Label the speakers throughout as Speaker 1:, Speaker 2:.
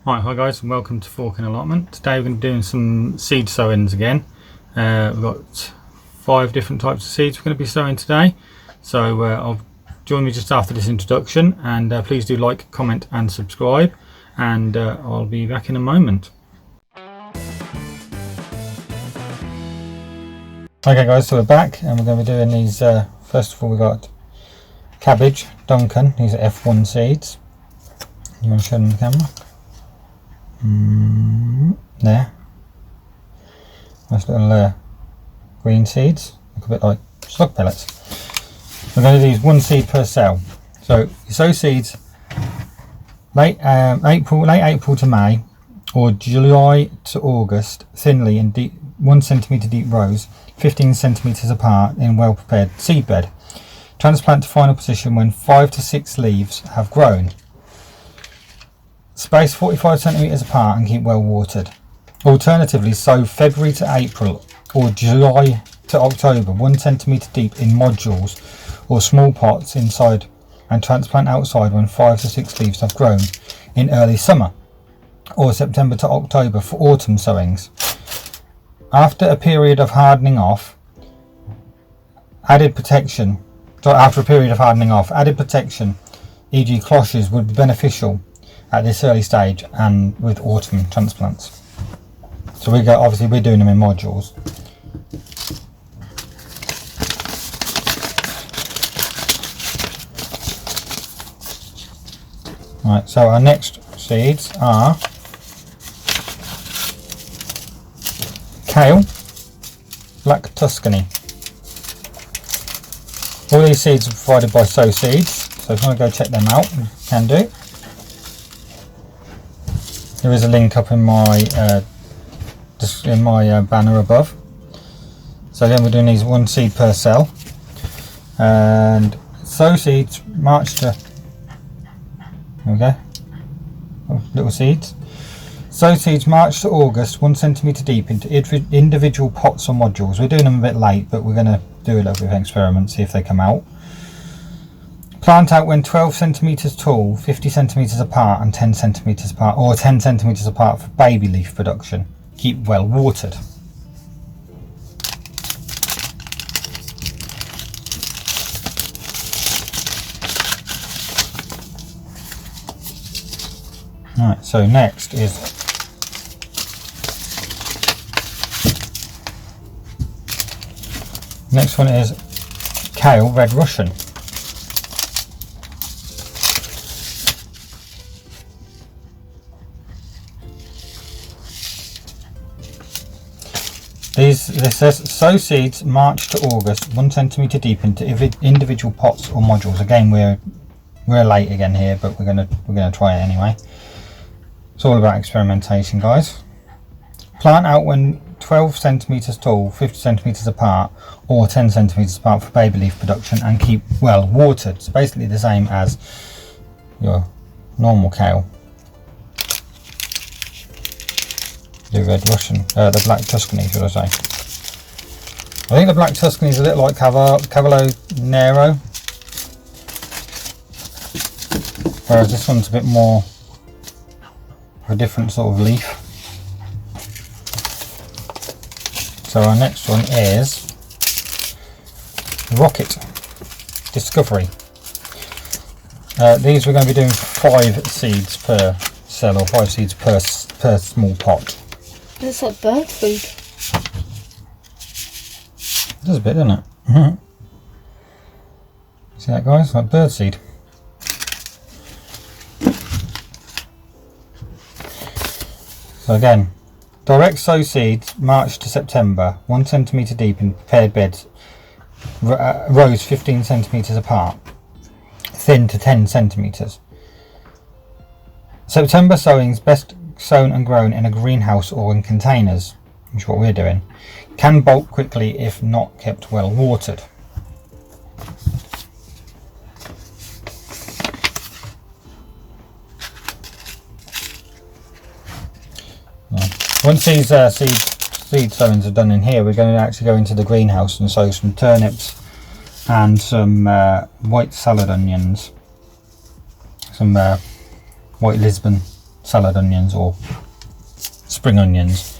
Speaker 1: Right, hi guys, and welcome to Fork and Allotment. Today we're going to be doing some seed sowings again. We've got 5 different types of seeds we're going to be sowing today. So I'll join me just after this introduction, and please do like, comment and subscribe, and I'll be back in a moment. Okay guys, so we're back and we're going to be doing these, first of all we've got Cabbage, Duncan, these are F1 seeds. You want to show them the camera? There. Nice little green seeds, look a bit like slug pellets. We're going to use 1 seed per cell. So you sow seeds late April to May or July to August, thinly in deep 1 centimetre deep rows, 15 centimetres apart in well prepared seed bed. Transplant to final position when 5 to 6 leaves have grown. Space 45 centimetres apart and keep well watered. Alternatively, sow February to April or July to October 1 centimetre deep in modules or small pots inside, and transplant outside when 5 to 6 leaves have grown in early summer, or September to October for autumn sowings. After a period of hardening off, added protection, e.g. cloches, would be beneficial at this early stage and with autumn transplants. So obviously we're doing them in modules. Right, so our next seeds are Kale, Black Tuscany. All these seeds are provided by Sow Seeds, so if you want to go check them out, you can do. There is a link up in my banner above. So again, we're doing these 1 seed per cell, and Sow Seeds March to, there we go, little seeds. Sow seeds March to August, 1 centimetre deep into individual pots or modules. We're doing them a bit late, but we're going to do a little bit of an experiment, see if they come out. Plant out when 12 centimetres tall, 50 centimetres apart and 10 centimetres apart, or 10 centimetres apart for baby leaf production. Keep well watered. Right, so next is Kale Red Russian. This says sow seeds March to August, 1 centimetre deep into individual pots or modules. Again, we're late again here, but we're gonna try it anyway. It's all about experimentation, guys. Plant out when 12 centimetres tall, 50 centimetres apart, or 10 centimetres apart for baby leaf production, and keep well watered. It's basically the same as your normal kale. The Red Russian, the Black Tuscany, should I say. I think the Black Tuscany is a little like Cavallo Nero, whereas this one's a bit more of a different sort of leaf. So our next one is Rocket Discovery. These we're going to be doing 5 seeds per cell, or 5 seeds per small pot.
Speaker 2: That's like bird food.
Speaker 1: It does a bit, doesn't it? See that, guys? Like bird seed. So again, direct sow seeds March to September, 1 centimetre deep in prepared beds, rows 15 centimetres apart, thin to 10 centimetres. September sowings best sown and grown in a greenhouse or in containers, which is what we're doing. Can bolt quickly if not kept well watered. Once these seed sowings are done in here, we're going to actually go into the greenhouse and sow some turnips and some white salad onions, some white Lisbon salad onions or spring onions.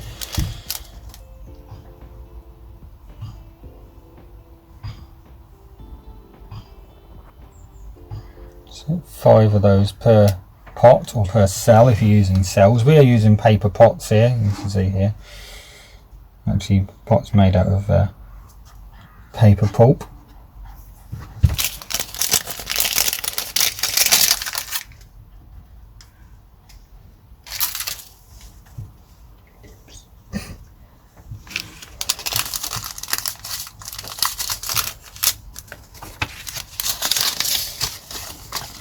Speaker 1: So 5 of those per pot or per cell if you're using cells. We are using paper pots here, you can see here. Actually, pots made out of paper pulp.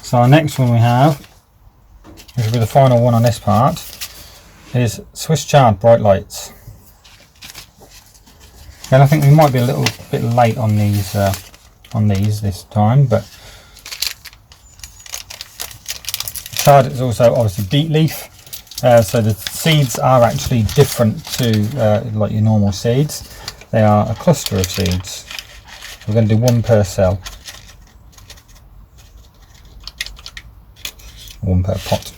Speaker 1: So our next one we have, which will be the final one on this part, is Swiss Chard Bright Lights. And I think we might be a little bit late on these this time, but chard is also obviously beet leaf, so the seeds are actually different to like your normal seeds. They are a cluster of seeds. We're going to do 1 per cell, 1 per pot.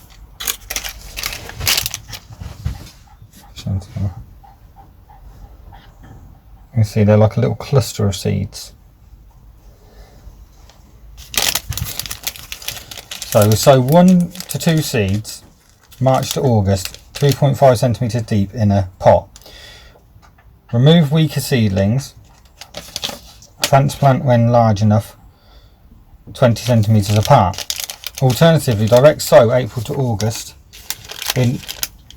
Speaker 1: You can see they're like a little cluster of seeds. So we sow 1 to 2 seeds, March to August, 3.5 centimetres deep in a pot. Remove weaker seedlings, transplant when large enough, 20 centimetres apart. Alternatively, direct sow April to August in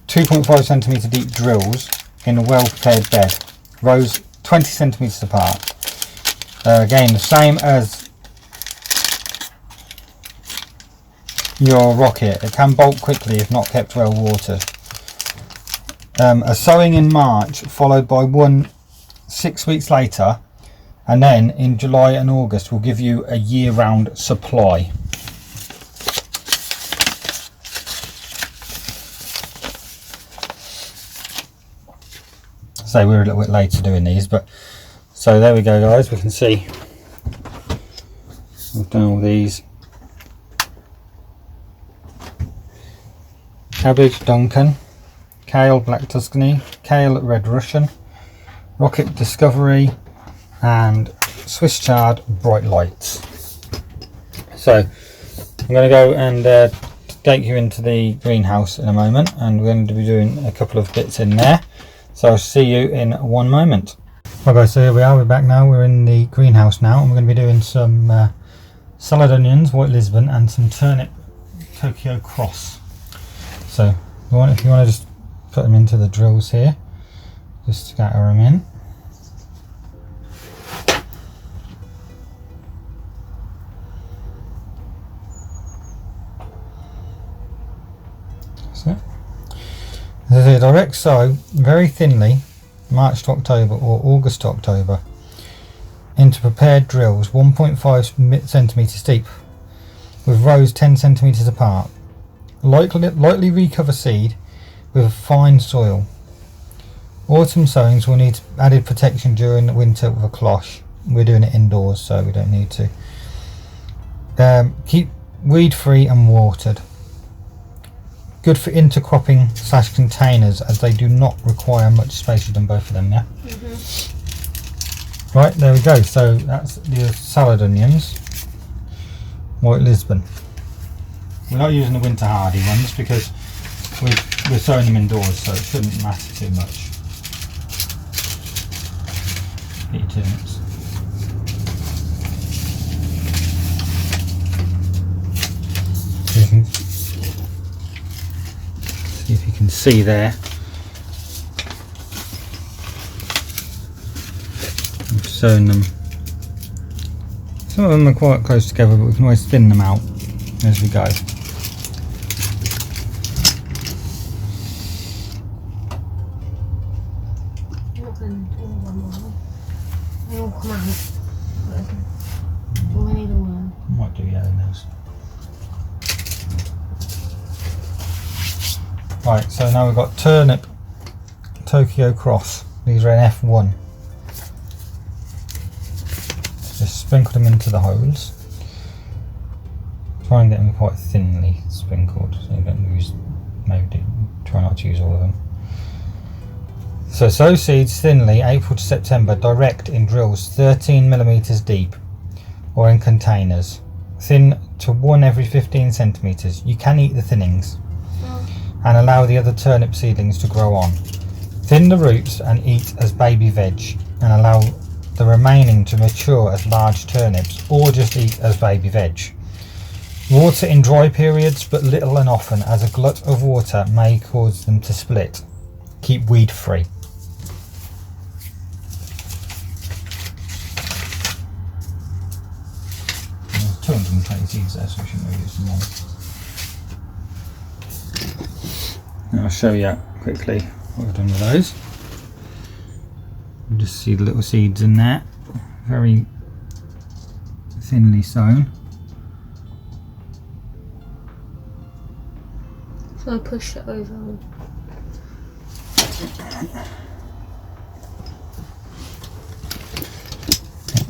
Speaker 1: 2.5 centimetre deep drills in a well prepared bed, rows 20 centimetres apart. Again, the same as your rocket, it can bolt quickly if not kept well watered. A sowing in March followed by one 6 weeks later, and then in July and August will give you a year-round supply. So we're a little bit later doing these, but so there we go guys, we can see we've done all these. Cabbage, Duncan, Kale, Black Tuscany, Kale, Red Russian, Rocket Discovery, and Swiss Chard Bright Lights. So I'm going to go and take you into the greenhouse in a moment, and we're going to be doing a couple of bits in there. So I'll see you in 1 moment. Right guys, so here we are, we're back now, we're in the greenhouse now, and we're going to be doing some salad onions, white Lisbon, and some turnip Tokyo cross. So if you want to just put them into the drills here, just scatter them in. That's it. There's a direct sow very thinly, March to October or August to October, into prepared drills 1.5 centimetres deep, with rows 10 centimetres apart. Lightly recover seed with fine soil. Autumn sowings will need added protection during the winter with a cloche. We're doing it indoors, so we don't need to. Keep weed free and watered. Good for intercropping / containers, as they do not require much space. You've done both of them, yeah? Mm-hmm. Right, there we go. So that's the salad onions, white Lisbon. We're not using the winter hardy ones because we're sowing them indoors, so it shouldn't matter too much. Get your turnips. See if you can see there. I've sown them. Some of them are quite close together, but we can always thin them out as we go. Might do, yeah, in those. Right, so now we've got turnip Tokyo cross. These are in F1. Just sprinkle them into the holes. Try and get them quite thinly sprinkled so you don't lose maybe try not to use all of them. So sow seeds thinly April to September, direct in drills 13mm deep or in containers. Thin to 1 every 15 centimetres. You can eat the thinnings and allow the other turnip seedlings to grow on. Thin the roots and eat as baby veg, and allow the remaining to mature as large turnips or just eat as baby veg. Water in dry periods, but little and often, as a glut of water may cause them to split. Keep weed free. There's 220 seeds there, so we shouldn't really use some more. And I'll show you quickly what I've done with those. You just see the little seeds in there, very thinly sown.
Speaker 2: So I push it over.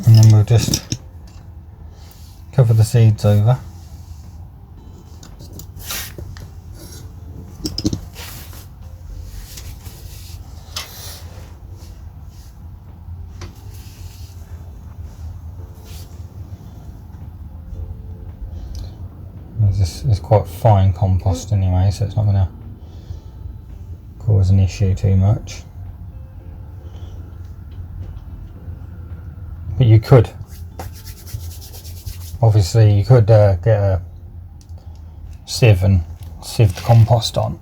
Speaker 1: And then we'll just cover the seeds over. This is quite fine compost anyway, so it's not going to cause an issue too much. But you could, obviously, you could get a sieve and sieve the compost on.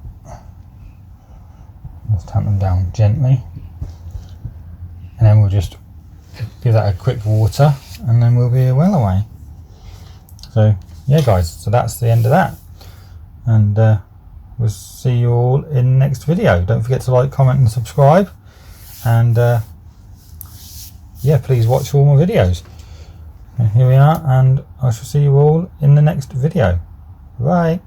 Speaker 1: Just tamp them down gently, and then we'll just give that a quick water, and then we'll be well away. So yeah guys, so that's the end of that, and we'll see you all in the next video. Don't forget to like, comment and subscribe, and yeah, please watch all my videos. And here we are, and I shall see you all in the next video. Bye.